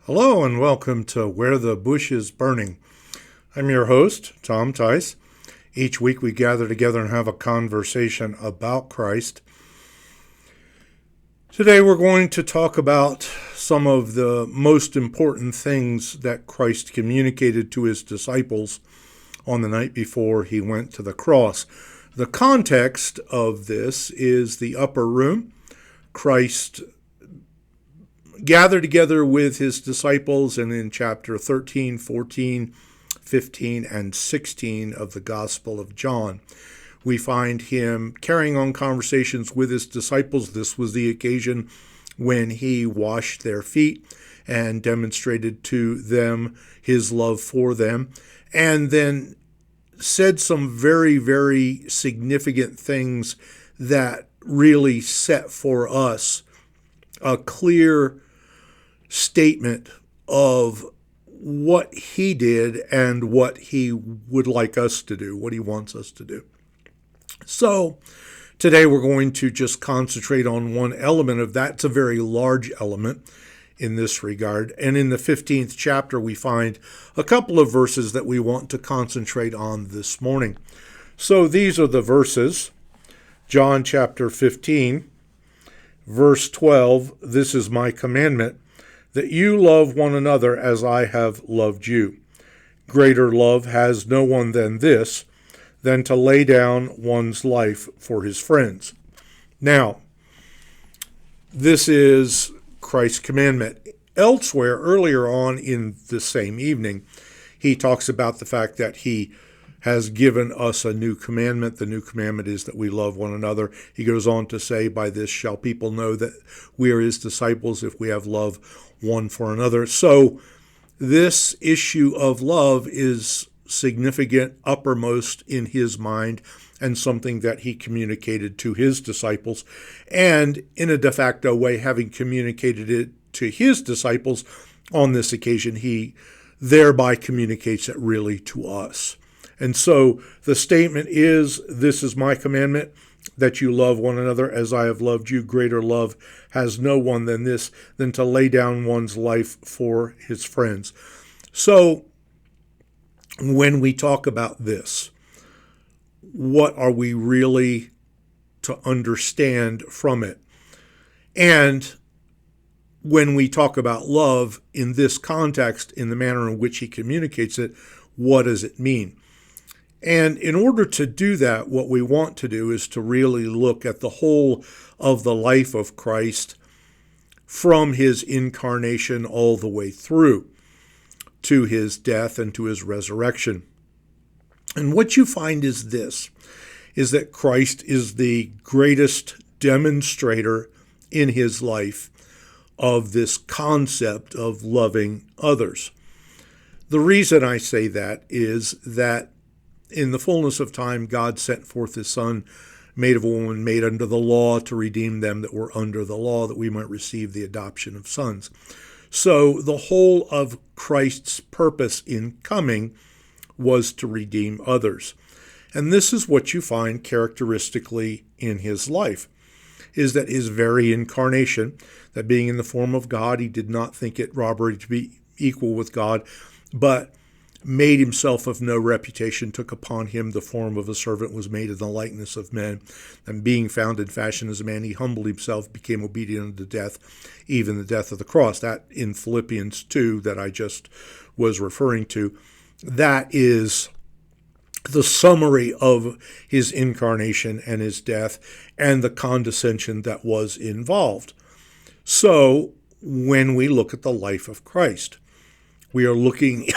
Hello and welcome to Where the Bush is Burning. I'm your host, Tom Tice. Each week we gather together and have a conversation about Christ. Today we're going to talk about some of the most important things that Christ communicated to his disciples on the night before he went to the cross. The context of this is the upper room. Christ gathered together with his disciples, and in chapter 13, 14, 15, and 16 of the Gospel of John, we find him carrying on conversations with his disciples. This was the occasion when he washed their feet and demonstrated to them his love for them, and then said some very, very significant things that really set for us a clear statement of what he did and what he would like us to do, what he wants us to do. So today we're going to just concentrate on one element of that. It's a very large element in this regard. And in the 15th chapter, we find a couple of verses that we want to concentrate on this morning. So these are the verses. John chapter 15, verse 12, "This is my commandment, that you love one another as I have loved you. Greater love has no one than this, than to lay down one's life for his friends." Now, this is Christ's commandment. Elsewhere, earlier on in the same evening, he talks about the fact that he has given us a new commandment. The new commandment is that we love one another. He goes on to say, "By this shall people know that we are his disciples, if we have love one for another." So this issue of love is significant, uppermost in his mind, and something that he communicated to his disciples. And in a de facto way, having communicated it to his disciples on this occasion, he thereby communicates it really to us. And so the statement is, "This is my commandment, that you love one another as I have loved you. Greater love has no one than this, than to lay down one's life for his friends." So when we talk about this, what are we really to understand from it? And when we talk about love in this context, in the manner in which he communicates it, what does it mean? And in order to do that, what we want to do is to really look at the whole of the life of Christ from his incarnation all the way through to his death and to his resurrection. And what you find is this, is that Christ is the greatest demonstrator in his life of this concept of loving others. The reason I say that is that in the fullness of time, God sent forth his Son, made of a woman, made under the law, to redeem them that were under the law, that we might receive the adoption of sons. So the whole of Christ's purpose in coming was to redeem others. And this is what you find characteristically in his life, is that his very incarnation, that being in the form of God, he did not think it robbery to be equal with God, but made himself of no reputation, took upon him the form of a servant, was made in the likeness of men, and being found in fashion as a man, he humbled himself, became obedient unto death, even the death of the cross. That in Philippians 2 that I just was referring to, that is the summary of his incarnation and his death and the condescension that was involved. So when we look at the life of Christ, we are looking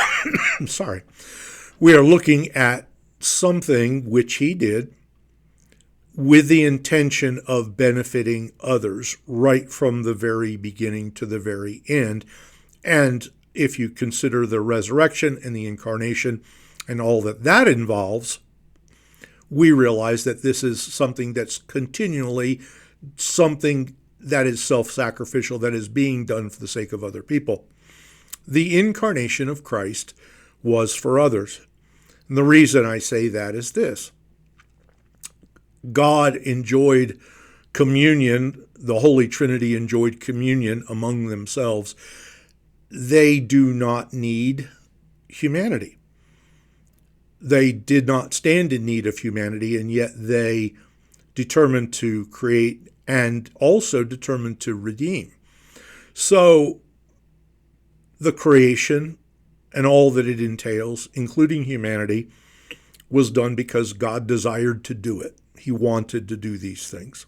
we are looking at something which he did with the intention of benefiting others right from the very beginning to the very end. And if you consider the resurrection and the incarnation and all that that involves, we realize that this is something that's continually something that is self-sacrificial, that is being done for the sake of other people. The incarnation of Christ was for others. And the reason I say that is this. God enjoyed communion, the Holy Trinity enjoyed communion among themselves they do not need humanity. They did not stand in need of humanity, and yet they determined to create and also determined to redeem. So the creation and all that it entails, including humanity, was done because God desired to do it. He wanted to do these things.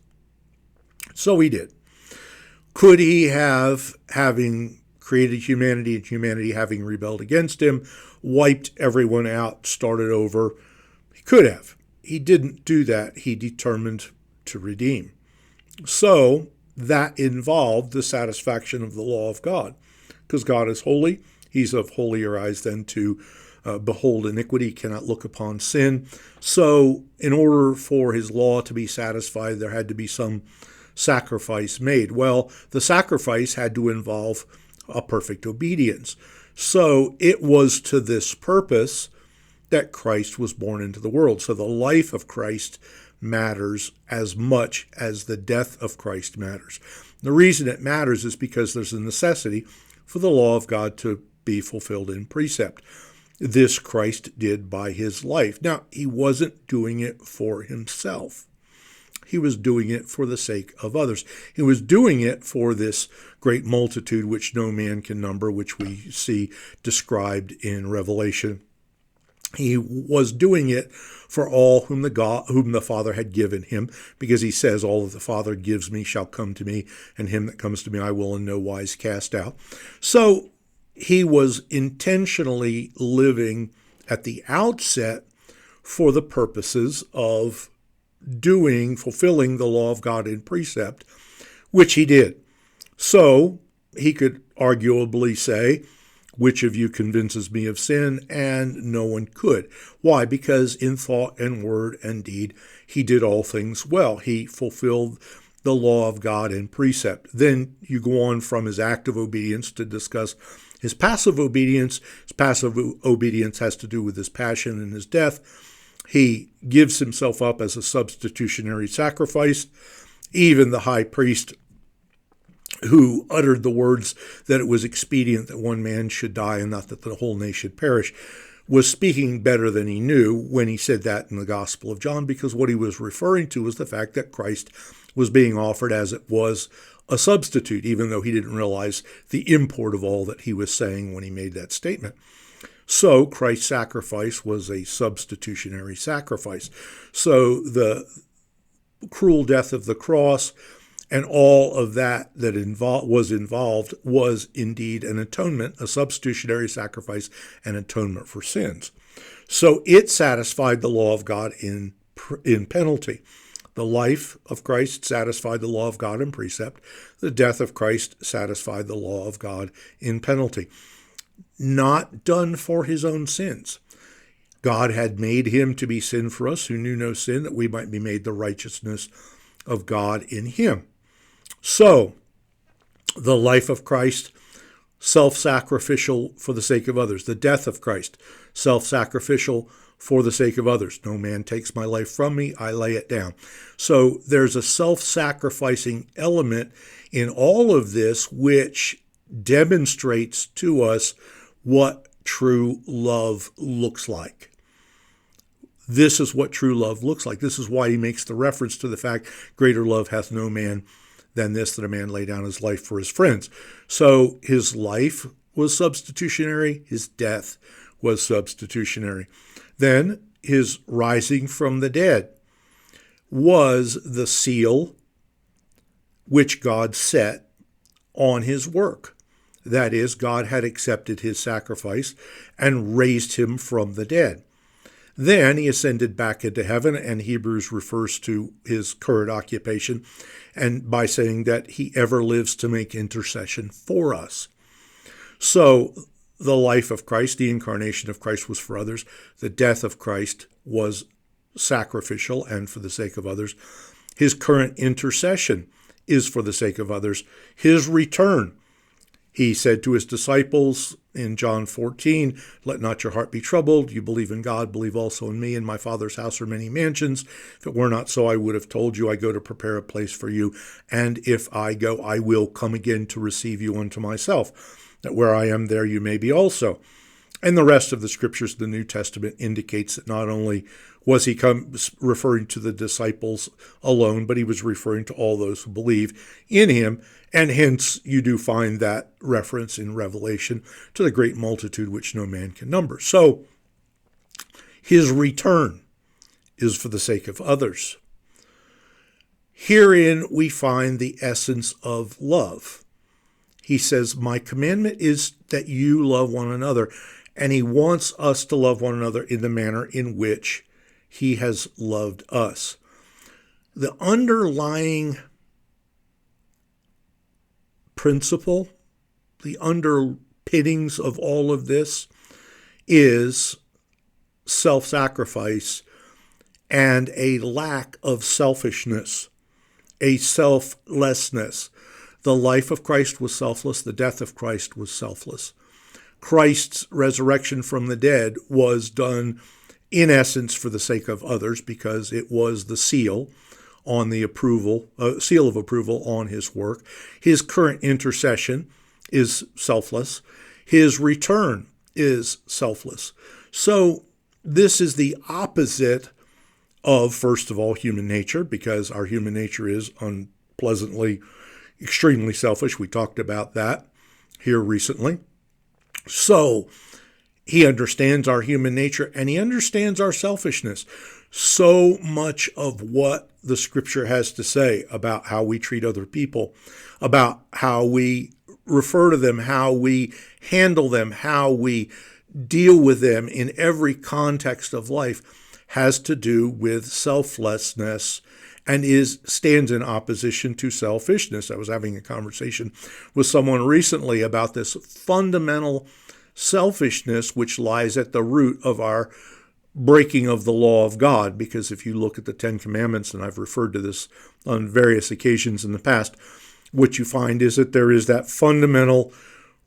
So he did. Could he have, having created humanity and humanity having rebelled against him, wiped everyone out, started over? He could have. He didn't do that. He determined to redeem. So that involved the satisfaction of the law of God. Because God is holy, he's of holier eyes than to behold iniquity, cannot look upon sin. So in order for his law to be satisfied, there had to be some sacrifice made. Well, the sacrifice had to involve a perfect obedience. So it was to this purpose that Christ was born into the world. So the life of Christ matters as much as the death of Christ matters. The reason it matters is because there's a necessity for the law of God to be fulfilled in precept. This Christ did by his life. Now, he wasn't doing it for himself. He was doing it for the sake of others. He was doing it for this great multitude which no man can number, which we see described in Revelation. He was doing it for all whom the Father had given him, because he says, all that the Father gives me shall come to me, and him that comes to me I will in no wise cast out. So he was intentionally living at the outset for the purposes of fulfilling the law of God in precept, which he did. So he could arguably say, which of you convinces me of sin? And no one could. Why? Because in thought and word and deed, he did all things well. He fulfilled the law of God in precept. Then you go on from his active obedience to discuss his passive obedience. His passive obedience has to do with his passion and his death. He gives himself up as a substitutionary sacrifice. Even the high priest, who uttered the words that it was expedient that one man should die and not that the whole nation perish, was speaking better than he knew when he said that in the Gospel of John, because what he was referring to was the fact that Christ was being offered as it was a substitute, even though he didn't realize the import of all that he was saying when he made that statement. So Christ's sacrifice was a substitutionary sacrifice. So the cruel death of the cross and all of that was involved was indeed an atonement, a substitutionary sacrifice, and atonement for sins. So it satisfied the law of God in penalty. The life of Christ satisfied the law of God in precept. The death of Christ satisfied the law of God in penalty. Not done for his own sins. God had made him to be sin for us who knew no sin, that we might be made the righteousness of God in him. So, the life of Christ, self-sacrificial for the sake of others. The death of Christ, self-sacrificial for the sake of others. No man takes my life from me, I lay it down. So there's a self-sacrificing element in all of this, which demonstrates to us what true love looks like. This is what true love looks like. This is why he makes the reference to the fact, greater love hath no man than this, that a man lay down his life for his friends. So his life was substitutionary, his death was substitutionary. Then his rising from the dead was the seal which God set on his work. That is, God had accepted his sacrifice and raised him from the dead. Then he ascended back into heaven, and Hebrews refers to his current occupation and by saying that he ever lives to make intercession for us. So the life of Christ, the incarnation of Christ, was for others. The death of Christ was sacrificial and for the sake of others. His current intercession is for the sake of others. His return He said to his disciples in John 14, "Let not your heart be troubled. You believe in God, believe also in me. In my Father's house are many mansions. If it were not so, I would have told you. I go to prepare a place for you. And if I go, I will come again to receive you unto myself, that where I am, there you may be also." And the rest of the scriptures of the New Testament indicates that not only was he referring to the disciples alone, but he was referring to all those who believe in him. And hence you do find that reference in Revelation to the great multitude which no man can number. So his return is for the sake of others. Herein we find the essence of love. He says, "My commandment is that you love one another." And he wants us to love one another in the manner in which he has loved us. The underlying principle, the underpinnings of all of this is self-sacrifice and a lack of selfishness, a selflessness. The life of Christ was selfless. The death of Christ was selfless. Christ's resurrection from the dead was done in essence for the sake of others, because it was the seal of approval on his work. His current intercession is selfless. His return is selfless. So this is the opposite of, first of all, human nature, because our human nature is unpleasantly, extremely selfish. We talked about that here recently. So he understands our human nature, and he understands our selfishness. So much of what the scripture has to say about how we treat other people, about how we refer to them, how we handle them, how we deal with them in every context of life, has to do with selflessness and stands in opposition to selfishness. I was having a conversation with someone recently about this fundamental selfishness which lies at the root of our breaking of the law of God. Because if you look at the Ten Commandments, and I've referred to this on various occasions in the past, what you find is that there is that fundamental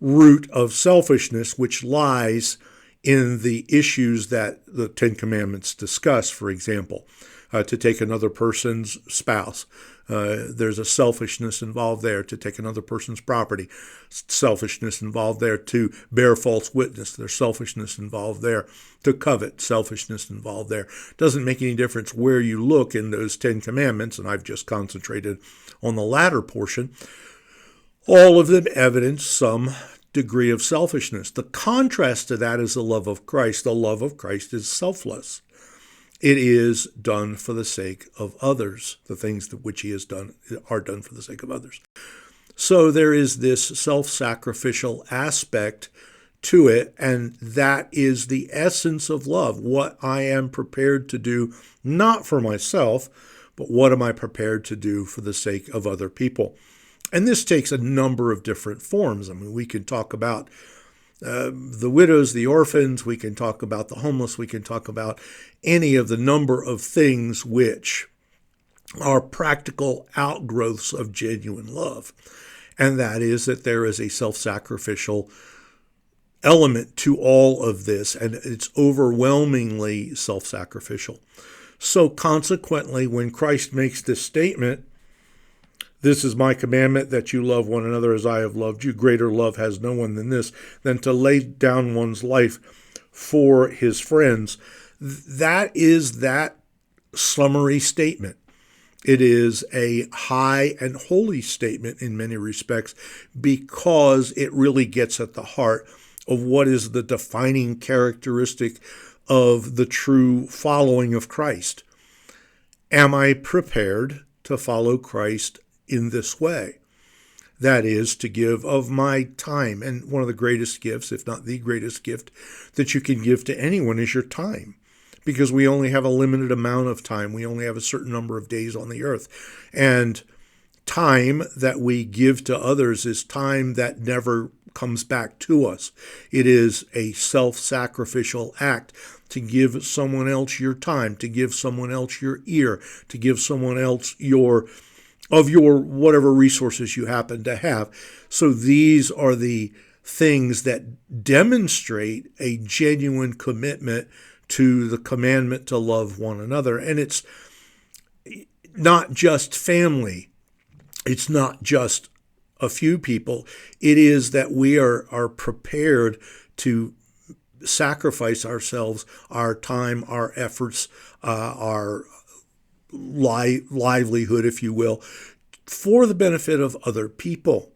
root of selfishness which lies in the issues that the Ten Commandments discuss. For example, to take another person's spouse. There's a selfishness involved there. To take another person's property, selfishness involved there. To bear false witness, there's selfishness involved there. To covet, selfishness involved there. Doesn't make any difference where you look in those 10 commandments, and I've just concentrated on the latter portion. All of them evidence some degree of selfishness. The contrast to that is the love of Christ. The love of Christ is selfless. It is done for the sake of others. The things which he has done are done for the sake of others. So there is this self-sacrificial aspect to it, and that is the essence of love. What I am prepared to do, not for myself, but what am I prepared to do for the sake of other people? And this takes a number of different forms. I mean, we can talk about the widows, the orphans, we can talk about the homeless, we can talk about any of the number of things which are practical outgrowths of genuine love. And that is that there is a self-sacrificial element to all of this, and it's overwhelmingly self-sacrificial. So consequently, when Christ makes this statement, "This is my commandment, that you love one another as I have loved you. Greater love has no one than this, than to lay down one's life for his friends." That is that summary statement. It is a high and holy statement in many respects, because it really gets at the heart of what is the defining characteristic of the true following of Christ. Am I prepared to follow Christ in this way? That is, to give of my time. And one of the greatest gifts, if not the greatest gift, that you can give to anyone is your time. Because we only have a limited amount of time. We only have a certain number of days on the earth. And time that we give to others is time that never comes back to us. It is a self-sacrificial act to give someone else your time, to give someone else your ear, to give someone else your of your whatever resources you happen to have. So these are the things that demonstrate a genuine commitment to the commandment to love one another. And it's not just family. It's not just a few people. It is that we are prepared to sacrifice ourselves, our time, our efforts, our livelihood, if you will, for the benefit of other people.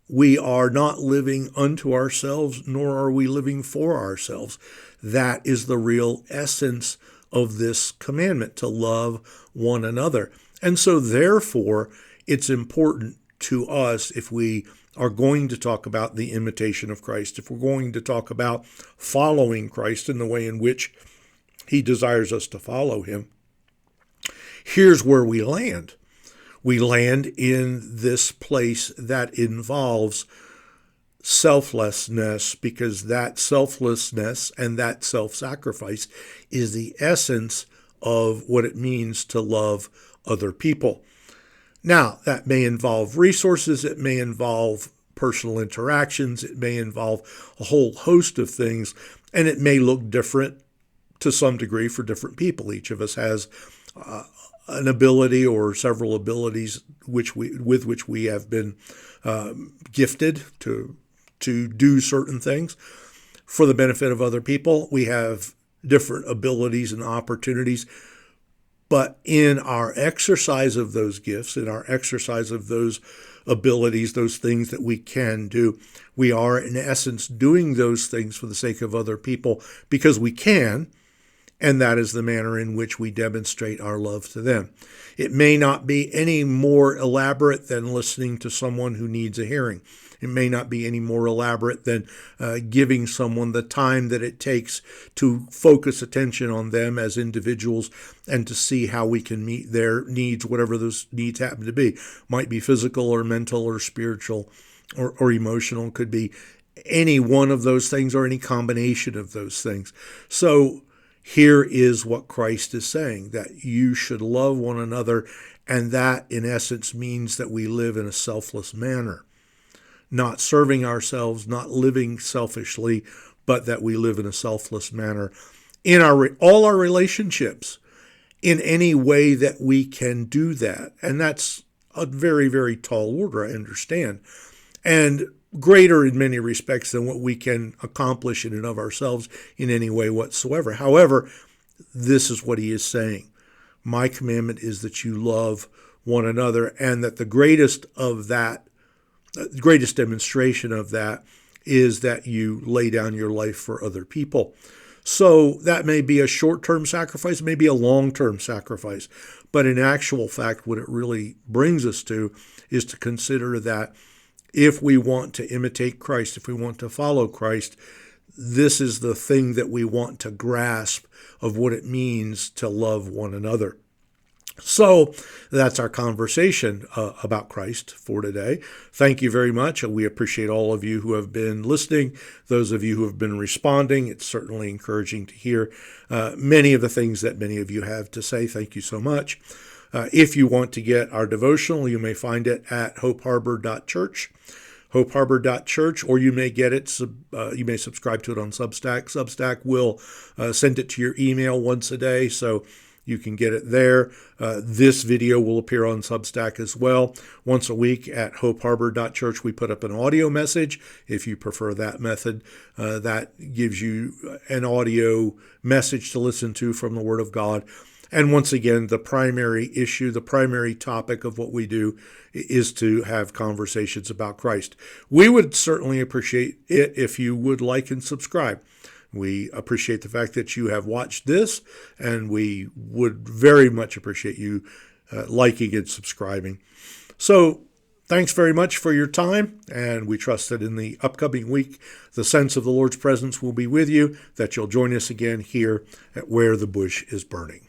We are not living unto ourselves, nor are we living for ourselves. That is the real essence of this commandment, to love one another. And so therefore, it's important to us, if we are going to talk about the imitation of Christ, if we're going to talk about following Christ in the way in which he desires us to follow him, here's where we land. We land in this place that involves selflessness, because that selflessness and that self-sacrifice is the essence of what it means to love other people. Now, that may involve resources, it may involve personal interactions, it may involve a whole host of things, and it may look different to some degree for different people. Each of us has an ability or several abilities with which we have been gifted to do certain things for the benefit of other people. We have different abilities and opportunities. But in our exercise of those gifts, in our exercise of those abilities, those things that we can do, we are in essence doing those things for the sake of other people because we can, and that is the manner in which we demonstrate our love to them. It may not be any more elaborate than listening to someone who needs a hearing. It may not be any more elaborate than giving someone the time that it takes to focus attention on them as individuals and to see how we can meet their needs, whatever those needs happen to be. Might be physical or mental or spiritual or emotional. Could be any one of those things or any combination of those things. So here is what Christ is saying, that you should love one another, and that in essence means that we live in a selfless manner. Not serving ourselves, not living selfishly, but that we live in a selfless manner in all our relationships, in any way that we can do that. And that's a very, very tall order, I understand, and greater in many respects than what we can accomplish in and of ourselves in any way whatsoever. However, this is what he is saying. My commandment is that you love one another, and that the greatest demonstration of that is that you lay down your life for other people. So that may be a short-term sacrifice, maybe a long-term sacrifice. But in actual fact, what it really brings us to is to consider that if we want to imitate Christ, if we want to follow Christ, this is the thing that we want to grasp of what it means to love one another. So that's our conversation about Christ for today. Thank you very much. We appreciate all of you who have been listening, those of you who have been responding. It's certainly encouraging to hear many of the things that many of you have to say. Thank you so much. If you want to get our devotional, you may find it at hopeharbor.church. hopeharbor.church, or you may get it, you may subscribe to it on Substack. Substack will send it to your email once a day, so you can get it there. This video will appear on Substack as well. Once a week at hopeharbor.church, we put up an audio message. If you prefer that method, that gives you an audio message to listen to from the Word of God. And once again, the primary issue, the primary topic of what we do is to have conversations about Christ. We would certainly appreciate it if you would like and subscribe. We appreciate the fact that you have watched this, and we would very much appreciate you liking and subscribing. So thanks very much for your time, and we trust that in the upcoming week, the sense of the Lord's presence will be with you, that you'll join us again here at Where the Bush is Burning.